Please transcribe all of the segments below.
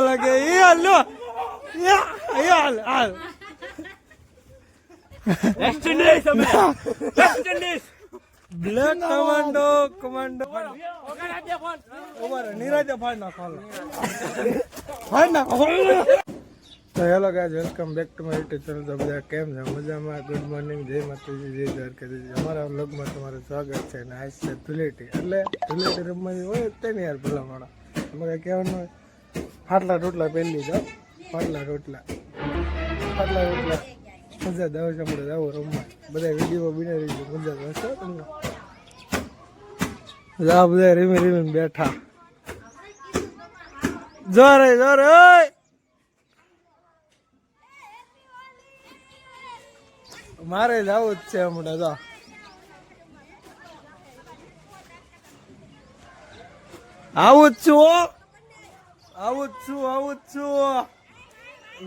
lagi. Iya lo. Ya, iya al. West Indies અમે West Indies Black commando. ઓગણ આપજે phone over Neeraj ફાડ નાખો. ફાડ નાખો. તો hello guys, welcome back to my YouTube channel. તો બધા કેમ છે? મજામાં? ગુડ મોર્નિંગ, જય માતાજી, જય દ્વારકાધીશ. અમારા વ્લોગમાં તમારું સ્વાગત છે. અને આજ છે ધૂળેટી, એટલે ધૂળેટી રમવાની હોય તે ને યાર ભલા માણા. અમારે કહેવાનું હોય ફાટલા રોટલા પહેલી જાઓ, ફાટલા રોટલા મજા દાવ છે. આપણે જાઓ રમવા, બધા વિડીયો બનાવી છે, મજા આવશે તમને. જાઓ બધા રીમી બેઠા, જોરે મારે જવું જ છે હમણાં. જો આવું જ છું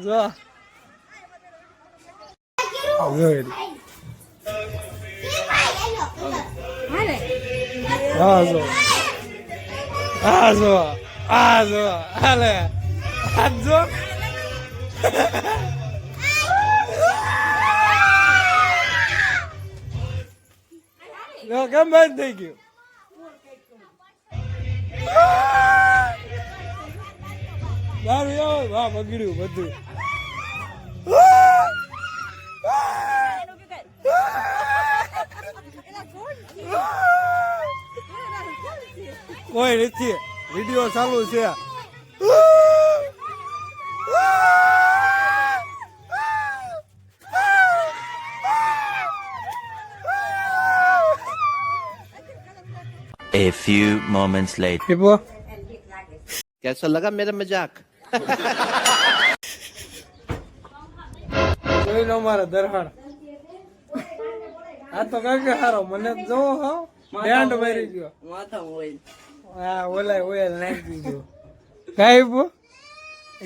જો હાલે હાથ જો કેમ બંધ થઈ ગયું? દારૂ આવો, વાહ બગડ્યું બધું. કોઈ નથી, વિડીયો ચાલુ છે. A few moments later. कैसा लगा मेरा मजाक? જોઈ લો મારા દરહાણ. આ તો કાંઈ હારો મને જોવો હા બેન્ડ મારી ગયો. હા ઓલા ઓયલ નાખી દીધો. કાંઈ હિપુ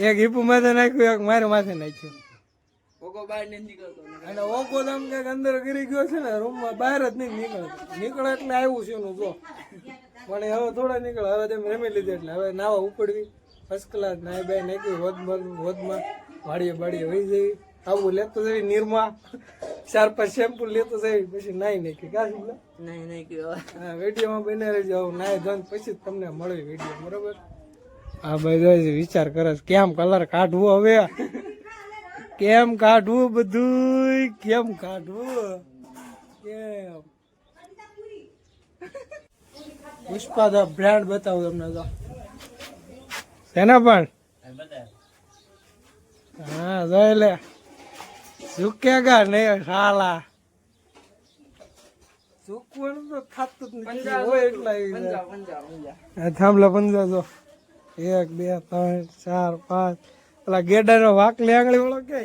એક હિપુ માથે નાખ્યું, એક મારે માથે નાખ્યું. અને ઓકો તો આમ કઈક અંદર ગીરી ગયો છે ને, રૂમમાં બહાર જ નહીં નીકળે એટલે આવ્યું છે એનું જો. પણ હવે થોડા નીકળે, હવે તેમ રમી લીધે એટલે હવે નાવા ઉપડવી ફર્સ્ટ ક્લાસ નાઈ બાઈ નાખી હોદમાં વાડીએ બાડીએ વહી જવી. આવું લેતો જવી નિરમા, 4-5 શેમ્પુ લેતો જવી, પછી નાઈ નાખી. કા શું હા વિડીયોમાં બને રહેજો. નાઈ ધોન પછી જ તમને મળે વિડીયો, બરોબર? હા ભાઈ વિચાર કરે કેમ કલર કાઢવું, હવે કેમ કાઢવું, બધું કેમ કાઢવું, કેમ પુષ્પા ધ બ્રાન્ડ બતાવું તમને તો શેના પણ. હા જોઈ લે, ઝુકેગા નહીં સાલા. ઝુકવાનું તો ખાતું જ નથી હોય એટલા. થાંભલા 50 જો 1 2 3 4 5. પેલા ગેડાનો વાકલી આંગળી વાળો કે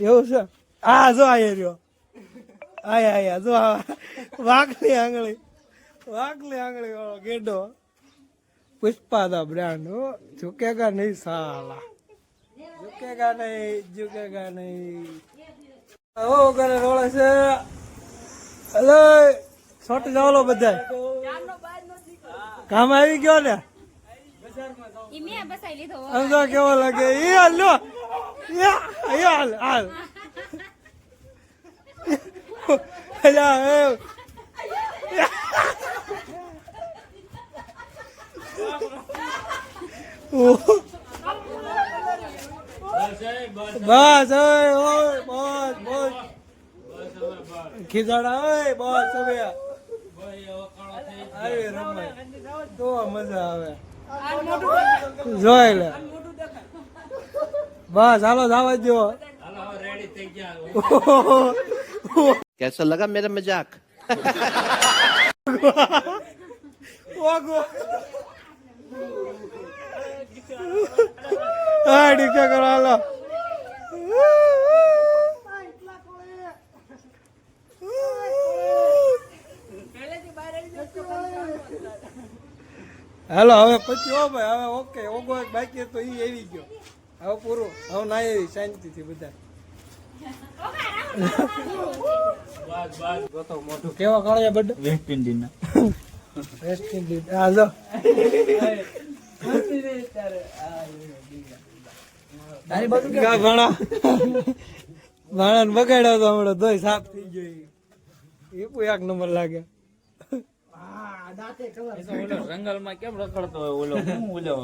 એવું છે? આ જો આયા રહ્યો, આયા જો વાકલી આંગળી વાળો ગેડો. Pushpa the brand. ઝુકેગા નહીં સાલા, ઝુકેગા નહીં. ઓ કરે રોળે છે. હલો છોટી જાવલો બધા કામ આવી ગયો ને. સમજો કેવો લાગે? બસ ખીજાડા બસ હવે આવી રમાય તો મજા આવે. જોઈ લે બસ હાલો જવા દો. कैसा लगा मेरा मजाक? હા ડીકે કરો હાલો. હાલો હવે પછી હો ભાઈ, હવે ઓકે. ઓગો એક બાકી તો ઈ આવી ગયો, હવે પૂરું. હવે ના એવી શાંતિથી બધા. કેવા કાળિયા બડ વેસ્ટ ઇન્ડિઝ. હા જો ભાણા ભાણા બગાડ્યો તો હમણાં ધોઈ સાફ થઈ ગયો એ પણ એક નંબર લાગે. જંગલ માં કેમ રખડતો હોય ઓલો હું ઓલો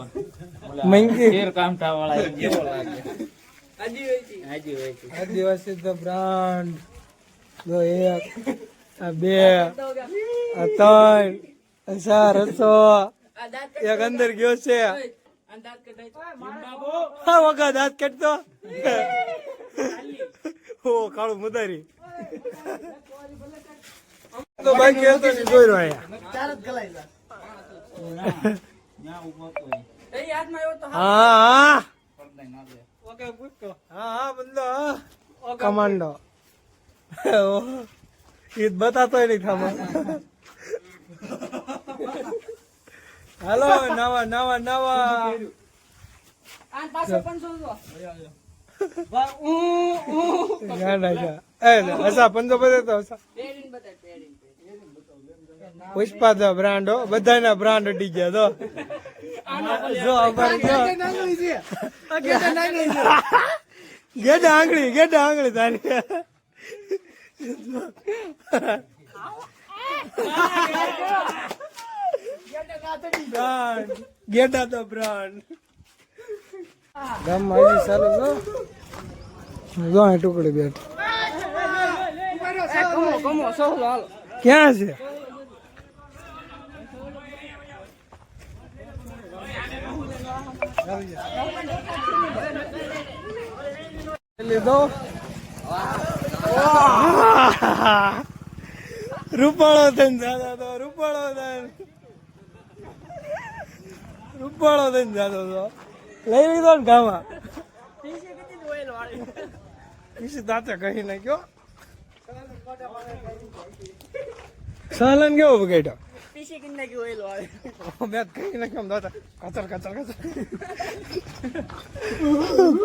મંકી શેર કામઠા વાળા જેવો લાગે. આદિવાસી તો બ્રાન્ડ જો એક આ બે આ ત્રણ આ ચાર હતો એક અંદર ગયો છે. હા વગા દાંત કાઢતો ઓ કાળું મુદારી તો ભાઈ કેતો નહીં જોઈ રહ્યો હા હા બંદો કમાન્ડો ઈદ બતાતો નહીં થામા. હાલો નવા નવા નવા પંજો બતાતો પુષ્પા તો બ્રાન્ડ હો બધાના બ્રાન્ડ અડી ગયા તો જો અમારે ગેડા આંગળી તારી ગેડા તો બ્રાન્ડ ગામમાં હજી ચાલુ જો અહીં ટુકડી બેઠ ક્યાં છે લીધો રૂપાળો થઈને જાતો હતો રૂપાળો થઈને જાતો હતો લઈ લીધો ને ગામાં પીસી દાંતે કહી નાખ્યો. સાલન કેવો બગાડ્યો મેં કહી નાખ્યો દાદા કચર કચર કચર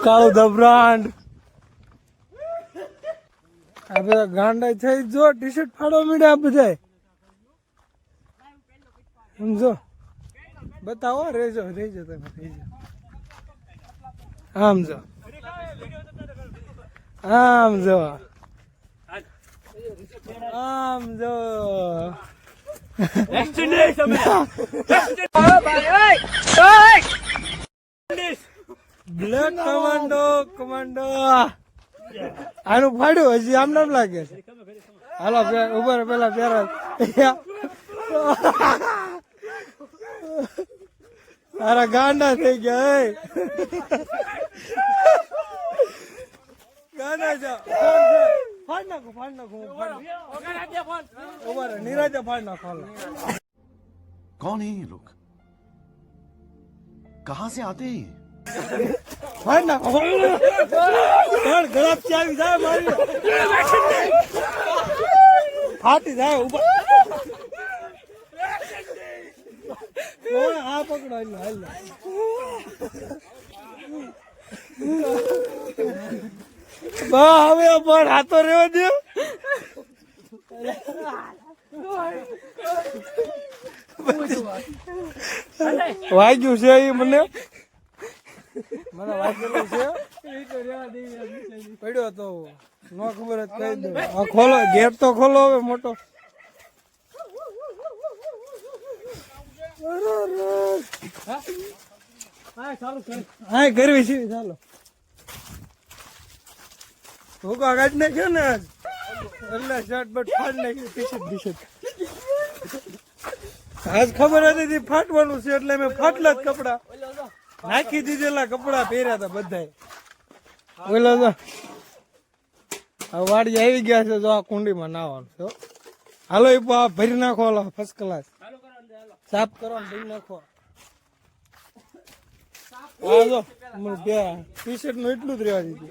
કાળું ધ બ્રાન્ડ આ બધા ગાંડા થઈ જો ટી શર્ટ ફાડવા મીડ્યા બધા સમજો બતાવો રેજો તમે રેજો આમ જો આમ જો આમ જો બ્લેક કમાન્ડો આનું ફાડ્યું હજી આમ નામ લાગે છે. હાલો ઉભર પેલા પેરા તારા ગાંડા થઈ ગયા ગાંડા જા ફાડ નાખો ઉભર નિરાજા ફાડ નાખો. कौन है ये लोग कहां से आते हैं ફાડ નાખો ગળાપ ચાવી જાય મારી ફાટી જાય ઉપર આ પકડો હાલ હવે પણ હાથો રેવા દે વાગ્યું છે એ મને વાગેલું છે પડ્યો તો ન ખબર જ કહી દઉં. ખોલો ગેટ તો ખોલો હવે મોટો હા કરવી છે ચાલો ભૂકા કાઢી નાખ્યો ને એટલે શર્ટ બટ ફાડ નાખ્યું ટી શર્ટ આજ ખબર હતી ફાટવાનું છે એટલે મેં ફાટલા જ કપડા નાખી દીધેલા કપડા પહેર્યા હતા બધા ઓલો તો વાડી આવી ગયા છે જો આ કુંડીમાં નાવાનું છે. હાલો એ ભરી નાખો હાલો ફર્સ્ટ ક્લાસ સાફ કરો ભરી નાખો. હા જો ટી શર્ટ નું એટલું જ રહેવા દીધું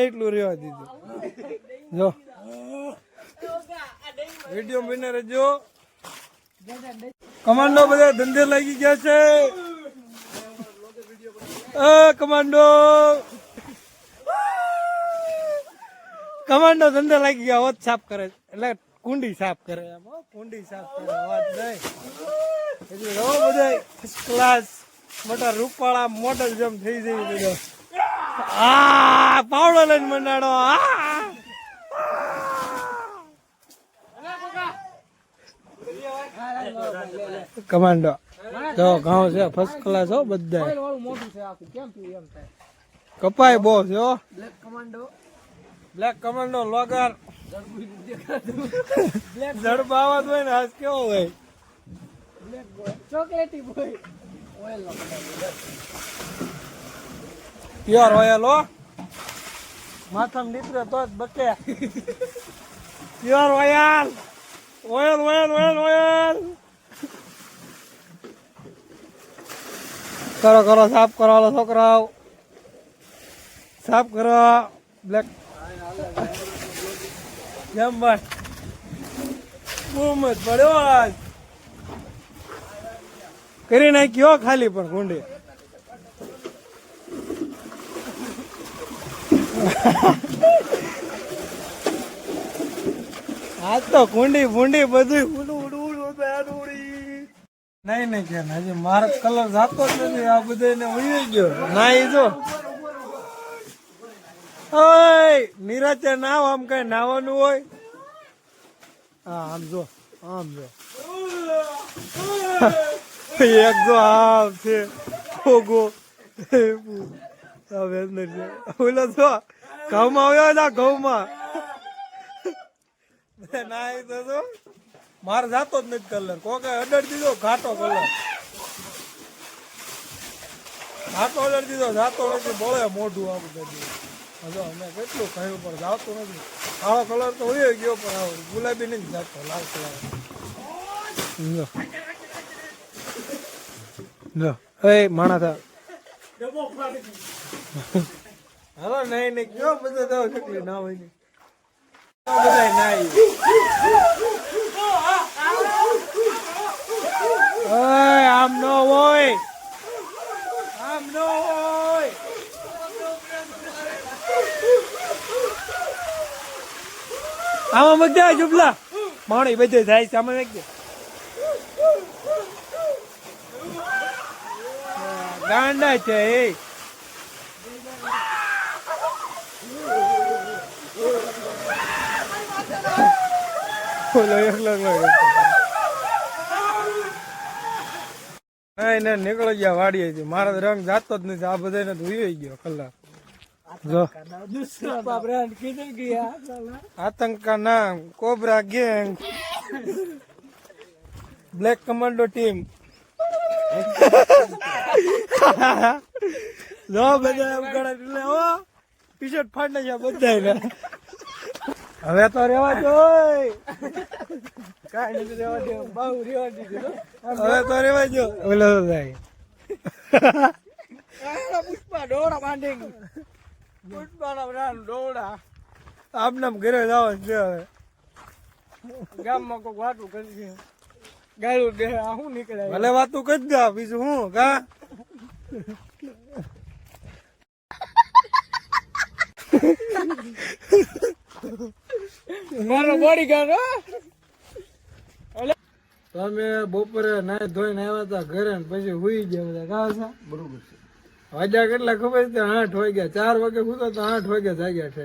એટલું રહેવા દીધું જો વિડીયો બને રહેજો. કમાન્ડો બધા ધંધે લાગી ગયા છે. કમાન્ડો ધંધે લાગી ગયા હોત સાફ કરે એટલે કુંડી સાફ કરે કુંડી સાફ કરે વાત નહીં બધા ફર્સ્ટ ક્લાસ મોટા રૂપાળા મોડલ જેમ થઈ જાય બધો. આ પાવડો લઈને મંડાડો. કમાન્ડો જો ઘઉં છે ફર્સ્ટ ક્લાસ હો બધા. કપાય બહુ છે હો. બ્લેક કમાન્ડો લોગર જડબાવા હોય ને આજ કેવો હોય ચોકલેટી બોય પ્યોર ઓઇલ હો. માથામાં નીકળે તો જ બકે. Pure oil oil oil oil oil. કરો કરો સાફ કરો હાલો છોકરાઓ સાફ કરો. બ્લેક જેમ ભાઈ બહુ મત પડ્યો આજ કરી નાખ્યો ખાલી પણ કુંડી. આજ તો કુંડી ફૂંડી બધું નહીં નહીં કે હજી મારો કલર જાતો જ નથી. આ બધાને ઉડી ગયો ના ઈ જો ઓય નિરાતે નાવ આમ કઈ નાવાનું હોય. હા આમ જો આમ જો એક જો આમ છે ઓગો ઓલો જો ઘઉંમાં આવ્યો ના ઘઉંમાં ના ઈ તો મારે જાતો જ નથી કલર. કોકે અડર દીધો ઘાટો કલર ઘાટો અડર દીધો જાતો નથી. બોલે મોઢું આ બધું જો અમે કેટલું કહ્યું પણ જાતો નથી. કાળો કલર તો હોય ગયો પણ આવો ગુલાબી નથી જાતો લાલ કલર. જો એ માણા થા હાલો નહીં નહીં કયો બધા તો કેટલી ના હોય ને બધા નાઈ. આમ નો હોય આમ નો હોય. આમાં મગજા જુબલા માણી બધે જાય છે. આમાં મગજે ગાંડા છે એ નહીં નીકળી ગયા વાડીએ. મારા રંગ જાતો જ નથી. આ બધા ધોઈ ગયો કલર. જો આતંકા નામ cobra gang black commando team. જો બધા ટી શર્ટ ફાટ નાખ્યા બધા. હવે તો રેવા દો કઈ નથી રેવા દો બહુ રેવા દીધું. હવે તો રેવા દો ઓલો થાય પુષ્પા ડોળા બાંધી પુષ્પા ડોળા આમ ઘરે જવા છે. હવે ગામમાં કોઈ વાતું કરી ગાયું દે શું નીકળે ભલે વાતું કરી દે બીજું હું કા. મારો બોડી ગાર્ડ તમે બપોરે નાઈ ધોઈને આવ્યા હતા ઘરે પછી હુઈ ગયા બધા કા છે બરોબર છે. વાગ્યા કેટલા ખબર છે 8 વાગ્યા. 4 વાગે સુતો તો 8 વાગે જાગ્યા છે.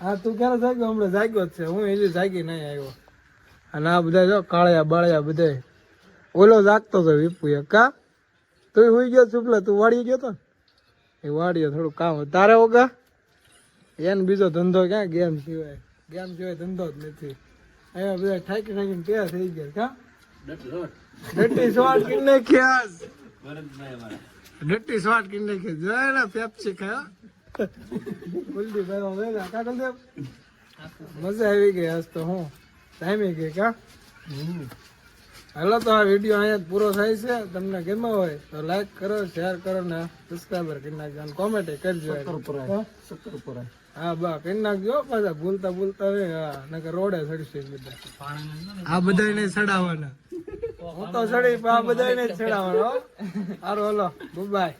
હા તું ક્યારે જાગ્યો? હમણાં જાગ્યો જ છે. હું હજી જાગી નહીં આવ્યો. અને આ બધા જો કાળિયા બાળિયા બધા ઓલો જાગતો હતો વિપુ કા. તું હુઈ ગયો છુપલા તું વાડી ગયો તો એ વાડીએ થોડું કામ તારે ઓગા. એને બીજો ધંધો ક્યાં ગેમ સિવાય ધંધો જ નથી. અહીંયા બધા ઠાકી ઠાકીને તૈયાર થઈ ગયા કા. ડટ્ટી સ્વાટ કિન નાખ્યા ડટ્ટી સ્વાટ કિન નાખ્યા. જોયા ને પેપ્સી ખાયા કુલદીપ ભાઈ કા કુલદીપ મજા આવી ગઈ આજ તો. હું ટાઈમે ગઈ કા. હાલો તો આ વિડીયો અહીંયા પૂરો થાય છે. તમને ગમ્યો હોય તો લાઈક કરો શેર કરો ને સબસ્ક્રાઈબર કરી નાખજો અને કોમેન્ટ કરજો. હા બા કરી નાખજો પાછા ભૂલતા હા નકર રોડે ચડશે બધા. આ બધા ને ચડાવવાના. હું તો ચડી આ બધા ને ચડાવવાનો. સારું હલો બાય.